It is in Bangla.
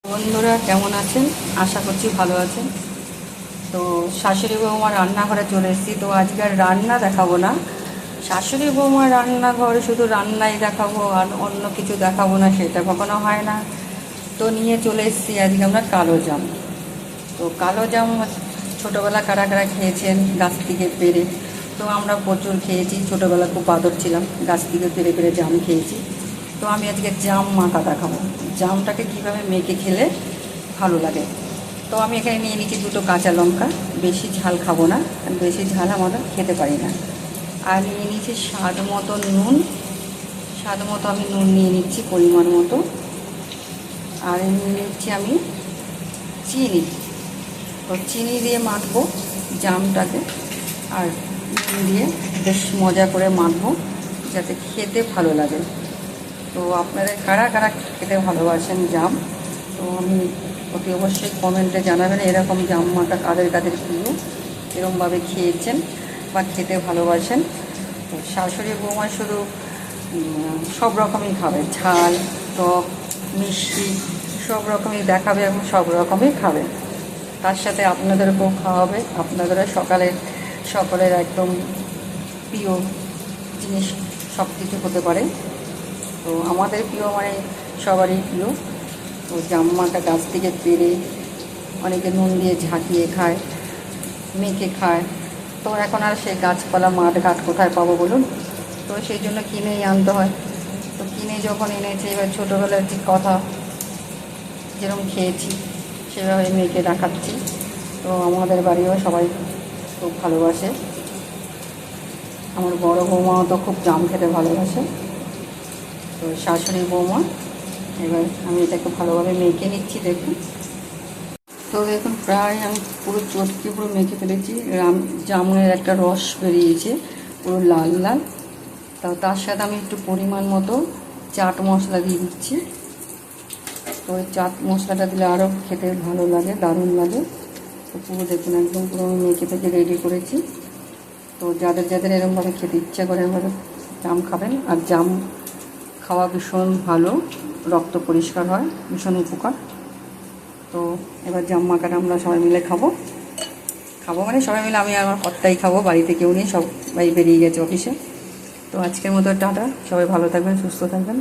বন্ধুরা কেমন আছেন? আশা করছি ভালো আছেন। তো শাশুড়ি বৌমার রান্নাঘরে চলে এসেছি। তো আজকে আর রান্না দেখাবো না, শাশুড়ি বৌমার রান্নাঘরে শুধু রান্নাই দেখাবো, আর অন্য কিছু দেখাবো না, সেটা কখনো হয় না। তো নিয়ে চলে এসেছি আজকে আমরা কালো জাম। তো কালো জাম ছোটোবেলা কারা কারা খেয়েছেন গাছ থেকে পেরে? তো আমরা প্রচুর খেয়েছি, ছোটোবেলা খুব আদর ছিলাম, গাছ থেকে পেরে পেরে জাম খেয়েছি। তো আমি আজকে জাম মাখা দেখাবো, জামটাকে কীভাবে মেখে খেলে ভালো লাগে। তো আমি এখানে নিয়ে নিচ্ছি দুটো কাঁচা লঙ্কা, বেশি ঝাল খাবো না, কারণ বেশি ঝাল আমরা খেতে পারি না। আর নিয়ে নিচ্ছি স্বাদ মতো নুন, স্বাদ মতো আমি নুন নিয়ে নিচ্ছি পরিমাণ মতো। আর নিয়ে নিচ্ছি আমি চিনি। তো চিনি দিয়ে মাখবো জামটাকে, আর নুন দিয়ে বেশ মজা করে মাখবো যাতে খেতে ভালো লাগে। তো আপনারা কারা কারা খেতে ভালোবাসেন জাম? তো আমি অতি অবশ্যই কমেন্টে জানাবেন এরকম জাম মাখা কাদের কাদের প্রিয়, এরকমভাবে খেয়েছেন বা খেতে ভালোবাসেন। তো শাশুড়ি বৌমা শুধু সব রকমই খাবে, ঝাল টক মিষ্টি সব রকমই দেখাবে এবং সব রকমই খাবে। তার সাথে আপনাদেরকেও খাওয়াবে, আপনাদেরও সকলের একদম প্রিয় জিনিস সব কিছু হতে পারে। তো আমাদের প্রিয় মানে সবারই প্রিয়। তো জাম্মাটা গাছ থেকে পেরে অনেকে নুন দিয়ে ঝাঁকিয়ে খায়, মেখে খায়। তো এখন আর সেই গাছপালা মাঠ ঘাট কোথায় পাবো বলুন? তো সেই জন্য কিনেই আনতে হয়। তো কিনে যখন এনেছে, এবার ছোটোবেলার যে কথা যেরকম খেয়েছি সেভাবে মেখে রাখাচ্ছি। তো আমাদের বাড়িও সবাই খুব ভালোবাসে, আমার বড় বৌমাও তো খুব জাম খেতে ভালোবাসে। তো শাশুড়ি বৌমা, এবার আমি এটাকে ভালোভাবে মেখে নিচ্ছি, দেখুন। তো দেখুন প্রায় আমি পুরো চটকে পুরো মেখে ফেলেছি, জামের একটা রস বেরিয়েছে পুরো লাল লাল। তার সাথে আমি একটু পরিমাণ মতো চাট মশলা দিয়ে দিচ্ছি। তো ওই চাট মশলাটা দিলে আরও খেতে ভালো লাগে, দারুণ লাগে। তো পুরো দেখুন একদম পুরো আমি মেখে থেকে রেডি করেছি। তো যাদের যাদের এরকমভাবে খেতে ইচ্ছা করে এরকমভাবে জাম খাবেন। আর জাম খাওয়া ভীষণ ভালো, রক্ত পরিষ্কার হয়, ভীষণ উপকার। তো এবার জাম মাখাটা আমরা সবাই মিলে খাবো মানে সবাই মিলে, আমি আমার কর্তাই খাবো, বাড়িতে কেউ নেই, সবাই বেরিয়ে গেছে অফিসে। তো আজকের মতো টাটা, সবাই ভালো থাকবেন, সুস্থ থাকবেন।